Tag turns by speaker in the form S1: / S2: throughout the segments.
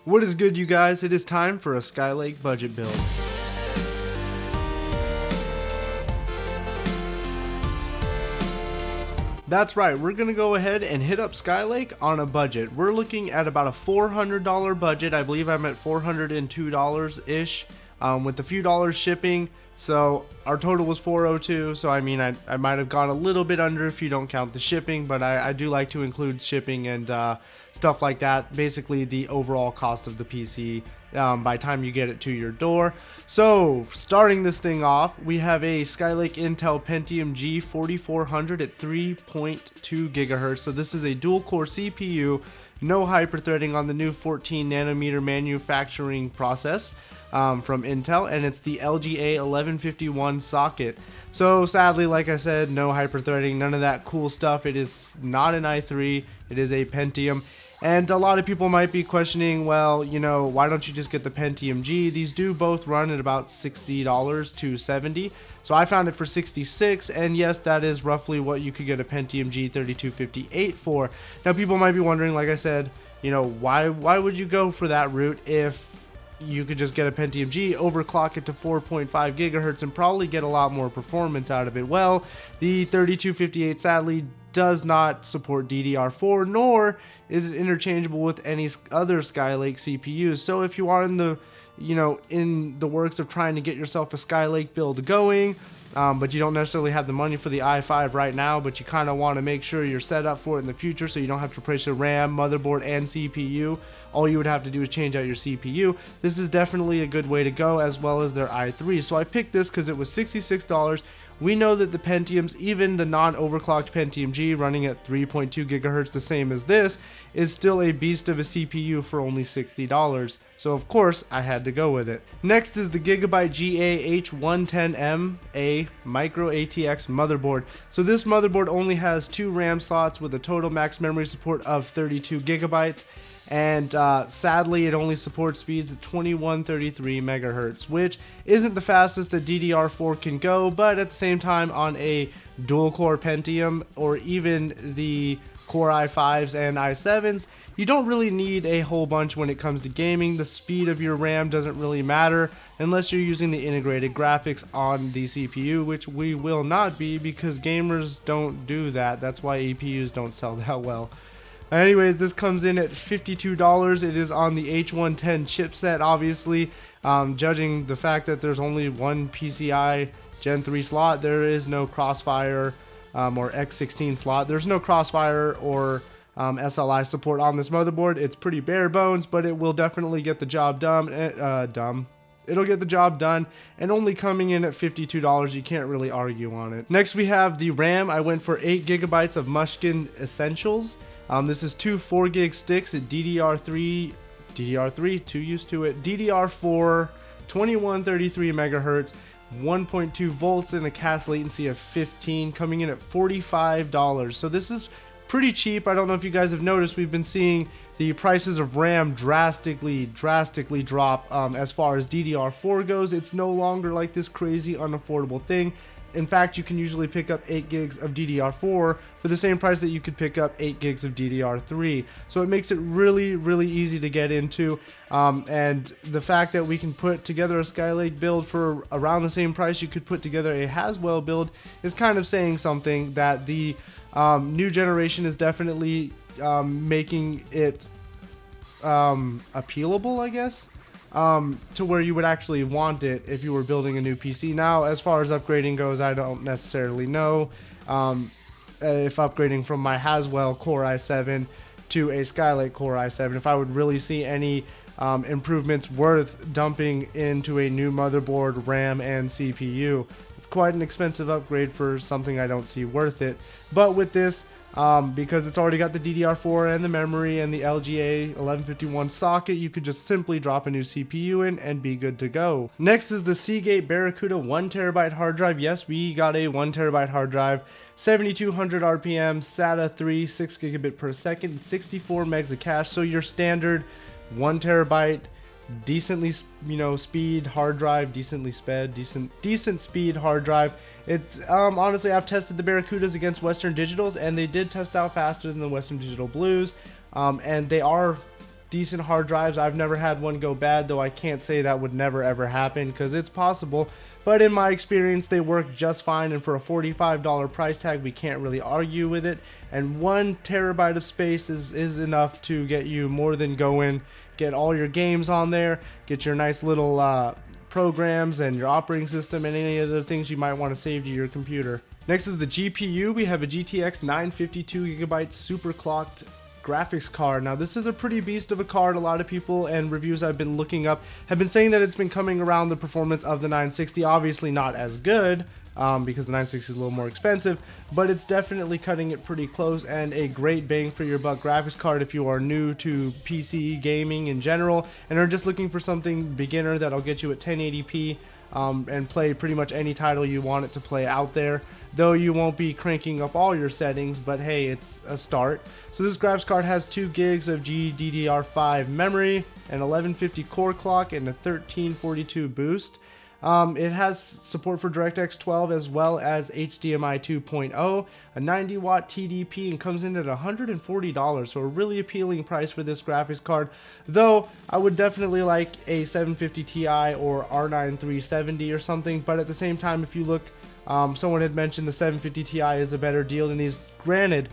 S1: What is good, you guys? It is time for a Skylake budget build. That's right, we're going to go ahead and hit up Skylake on a budget. We're looking at about a $400 budget. I believe I'm at $402-ish with a few dollars shipping. So our total was $402. So I mean, I might have gone a little bit under if you don't count the shipping, but I do like to include shipping and stuff like that. Basically the overall cost of the PC by the time you get it to your door. So starting this thing off, we have a Skylake Intel Pentium G4400 at 3.2 gigahertz. So this is a dual core CPU, no hyperthreading on the new 14 nanometer manufacturing process from Intel, and it's the LGA 1151 socket. So sadly, like I said, no hyperthreading, none of that cool stuff. It is not an i3, it is a Pentium. And a lot of people might be questioning, well, you know, why don't you just get the Pentium G? These do both run at about $60 to $70. So I found it for $66, and yes, that is roughly what you could get a Pentium G 3258 for. Now people might be wondering, like I said, you know, why would you go for that route if you could just get a Pentium G, overclock it to 4.5 gigahertz, and probably get a lot more performance out of it? Well, the 3258 sadly does not support DDR4, nor is it interchangeable with any other Skylake CPUs. So if you are in the, in the works of trying to get yourself a Skylake build going, but you don't necessarily have the money for the i5 right now, but you kind of want to make sure you're set up for it in the future so you don't have to replace your RAM, motherboard, and CPU. All you would have to do is change out your CPU. This is definitely a good way to go, as well as their i3. So I picked this because it was $66. We know that the Pentiums, even the non-overclocked Pentium G running at 3.2 gigahertz, the same as this, is still a beast of a CPU for only $60. So of course, I had to go with it. Next is the Gigabyte GA-H110M Micro ATX motherboard. So this motherboard only has 2 RAM slots with a total max memory support of 32 gigabytes. And sadly, it only supports speeds at 2133 megahertz, which isn't the fastest that DDR4 can go, but at the same time, on a dual-core Pentium or even the Core i5s and i7s, you don't really need a whole bunch when it comes to gaming. The speed of your RAM doesn't really matter unless you're using the integrated graphics on the CPU, which we will not be because gamers don't do that. That's why APUs don't sell that well. Anyways, this comes in at $52. It is on the H110 chipset, obviously. Judging the fact that there's only one PCI Gen 3 slot, there is no Crossfire or X16 slot. There's no Crossfire or SLI support on this motherboard. It's pretty bare bones, but it will definitely get the job done. It'll get the job done, and only coming in at $52, you can't really argue on it. Next, we have the RAM. I went for 8 gigabytes of Mushkin Essentials. This is 2 4 gig sticks at DDR3, too used to it, DDR4, 2133 megahertz, 1.2 volts, and a CAS latency of 15, coming in at $45. So this is pretty cheap. I don't know if you guys have noticed, we've been seeing the prices of RAM drastically drop as far as DDR4 goes. It's no longer like this crazy unaffordable thing. In fact, you can usually pick up 8 gigs of DDR4 for the same price that you could pick up 8 gigs of DDR3. So it makes it really easy to get into. And the fact that we can put together a Skylake build for around the same price you could put together a Haswell build is kind of saying something that the new generation is definitely making it appealable, I guess. To where you would actually want it if you were building a new PC. Now, as far as upgrading goes, I don't necessarily know if upgrading from my Haswell Core i7 to a Skylake Core i7, if I would really see any improvements worth dumping into a new motherboard, RAM, and CPU. It's quite an expensive upgrade for something I don't see worth it. But with this, because it's already got the DDR4 and the memory and the LGA 1151 socket, you could just simply drop a new CPU in and be good to go. Next is the Seagate Barracuda 1TB hard drive. Yes, we got a 1TB hard drive, 7200 RPM, SATA 3, 6 gigabit per second, 64 megs of cache. So your standard 1TB, decently speed hard drive, decent speed hard drive. It's honestly, I've tested the Barracudas against Western Digitals, and they did test out faster than the Western Digital Blues, and they are decent hard drives. I've never had one go bad, though I can't say that would never ever happen because it's possible. But in my experience, they work just fine, and for a $45 price tag, we can't really argue with it. And 1 terabyte of space is enough to get you more than going. Get all your games on there, get your nice little programs and your operating system and any other things you might want to save to your computer. Next is the GPU. We have a GTX 952GB Superclocked graphics card. Now this is a pretty beast of a card. A lot of people and reviews I've been looking up have been saying that it's been coming around the performance of the 960. Obviously not as good because the 960 is a little more expensive, but it's definitely cutting it pretty close and a great bang for your buck graphics card if you are new to PC gaming in general and are just looking for something beginner that'll get you at 1080p and play pretty much any title you want it to play out there. Though you won't be cranking up all your settings, but hey, it's a start. So this graphics card has 2 gigs of GDDR5 memory, an 1150 core clock, and a 1342 boost. It has support for DirectX 12 as well as HDMI 2.0, a 90 watt TDP, and comes in at $140, so a really appealing price for this graphics card. Though I would definitely like a 750 Ti or R9 370 or something, but at the same time, if you look, someone had mentioned the 750 Ti is a better deal than these. Granted,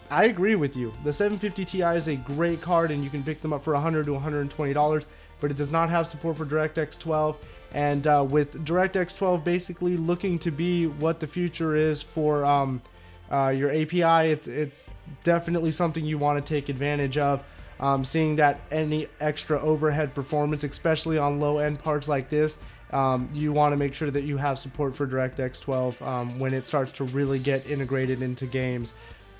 S1: I agree with you. The 750 Ti is a great card and you can pick them up for $100 to $120, but it does not have support for DirectX 12. And with DirectX 12 basically looking to be what the future is for your API, it's definitely something you want to take advantage of. Seeing that any extra overhead performance, especially on low-end parts like this, you want to make sure that you have support for DirectX 12 when it starts to really get integrated into games.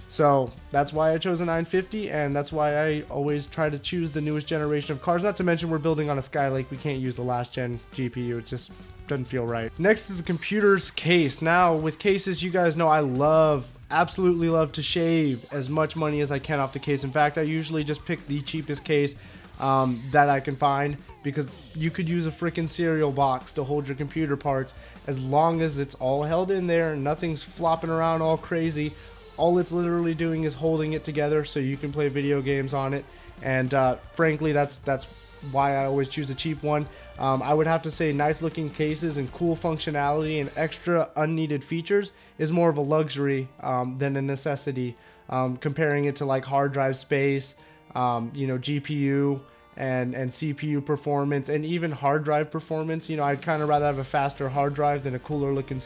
S1: So that's why I chose a 950, and that's why I always try to choose the newest generation of cards. Not to mention we're building on a Skylake. We can't use the last gen GPU. It just doesn't feel right. Next is the computer's case. Now with cases, you guys know I absolutely love to shave as much money as I can off the case. In fact, I usually just pick the cheapest case that I can find, because you could use a freaking cereal box to hold your computer parts as long as it's all held in there and nothing's flopping around all crazy. All it's literally doing is holding it together so you can play video games on it. And frankly, that's why I always choose a cheap one. I would have to say nice looking cases and cool functionality and extra unneeded features is more of a luxury than a necessity. Comparing it to like hard drive space, GPU and CPU performance, and even hard drive performance. I'd kind of rather have a faster hard drive than a cooler looking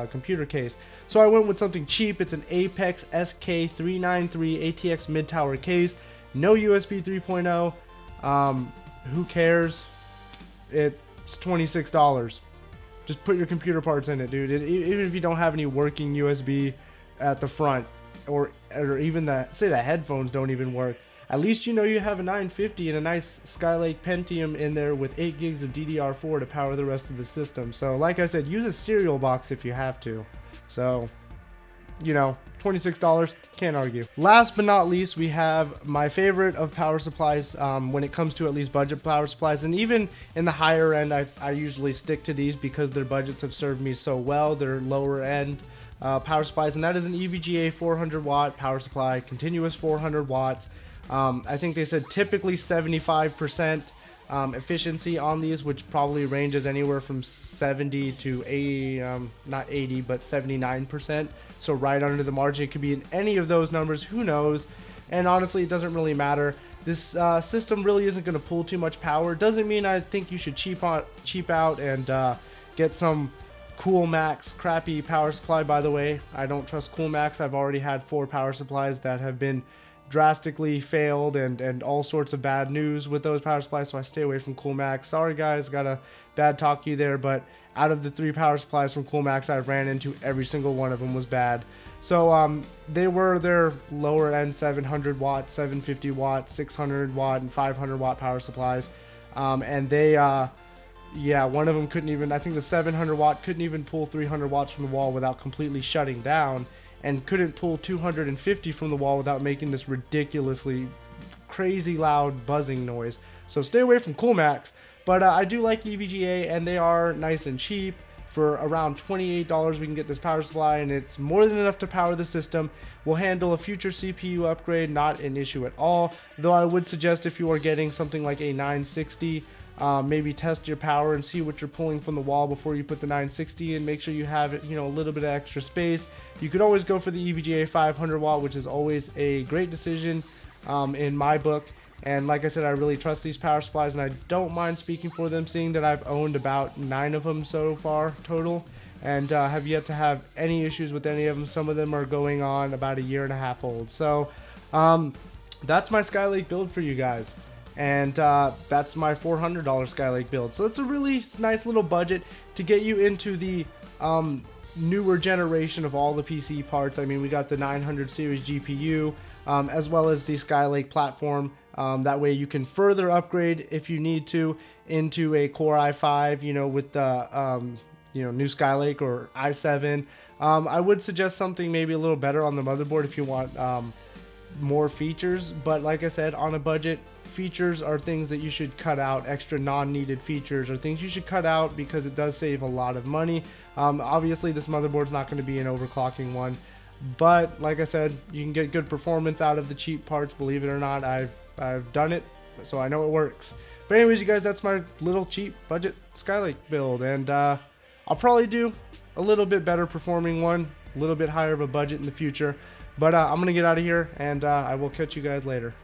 S1: computer case. So I went with something cheap. It's an Apex SK393 ATX mid-tower case, no USB 3.0. Who cares? It's $26. Just put your computer parts in it, dude. Even if you don't have any working USB at the front, or even the headphones don't even work, at least you have a 950 and a nice Skylake Pentium in there with 8 gigs of DDR4 to power the rest of the system. So like I said, use a cereal box if you have to. So, $26, can't argue. Last but not least, we have my favorite of power supplies when it comes to at least budget power supplies. And even in the higher end, I usually stick to these because their budgets have served me so well. They're lower end power supplies, and that is an EVGA 400 watt power supply, continuous 400 watts. I think they said typically 75% efficiency on these, which probably ranges anywhere from 70 to 80, not 80, but 79%. So right under the margin. It could be in any of those numbers, who knows? And honestly, it doesn't really matter. This system really isn't going to pull too much power. Doesn't mean I think you should cheap out and get some Coolmax crappy power supply. By the way, I don't trust Coolmax. I've already had 4 power supplies that have been drastically failed and all sorts of bad news with those power supplies, so I stay away from Coolmax. Sorry guys, gotta bad talk you there, but out of the 3 power supplies from Coolmax I've ran into, every single one of them was bad. So they were their lower end 700 watt, 750 watt, 600 watt, and 500 watt power supplies, and they one of them couldn't even, I think the 700 watt couldn't even pull 300 watts from the wall without completely shutting down, and couldn't pull 250 from the wall without making this ridiculously crazy loud buzzing noise. So stay away from Coolmax. But I do like EVGA, and they are nice and cheap For around $28 we can get this power supply, and it's more than enough to power the system. Will handle a future CPU upgrade, not an issue at all, though I would suggest if you are getting something like a 960, maybe test your power and see what you're pulling from the wall before you put the 960 in. Make sure you have, a little bit of extra space. You could always go for the EVGA 500 watt, which is always a great decision in my book. And like I said, I really trust these power supplies, and I don't mind speaking for them, seeing that I've owned about 9 of them so far total, and have yet to have any issues with any of them. Some of them are going on about a year and a half old. So that's my Skylake build for you guys, and that's my $400 Skylake build. So it's a really nice little budget to get you into the newer generation of all the PC parts. I mean, we got the 900 series GPU, as well as the Skylake platform. That way you can further upgrade if you need to into a Core i5, with the new Skylake or i7. I would suggest something maybe a little better on the motherboard if you want more features, but like I said, on a budget, features are things that you should cut out. Extra non-needed features are things you should cut out because it does save a lot of money. Obviously this motherboard's not going to be an overclocking one, but like I said, you can get good performance out of the cheap parts. Believe it or not, I've done it, so I know it works. But anyways, you guys, that's my little cheap budget Skylake build, and I'll probably do a little bit better performing one, a little bit higher of a budget in the future. But I'm gonna get out of here, and I will catch you guys later.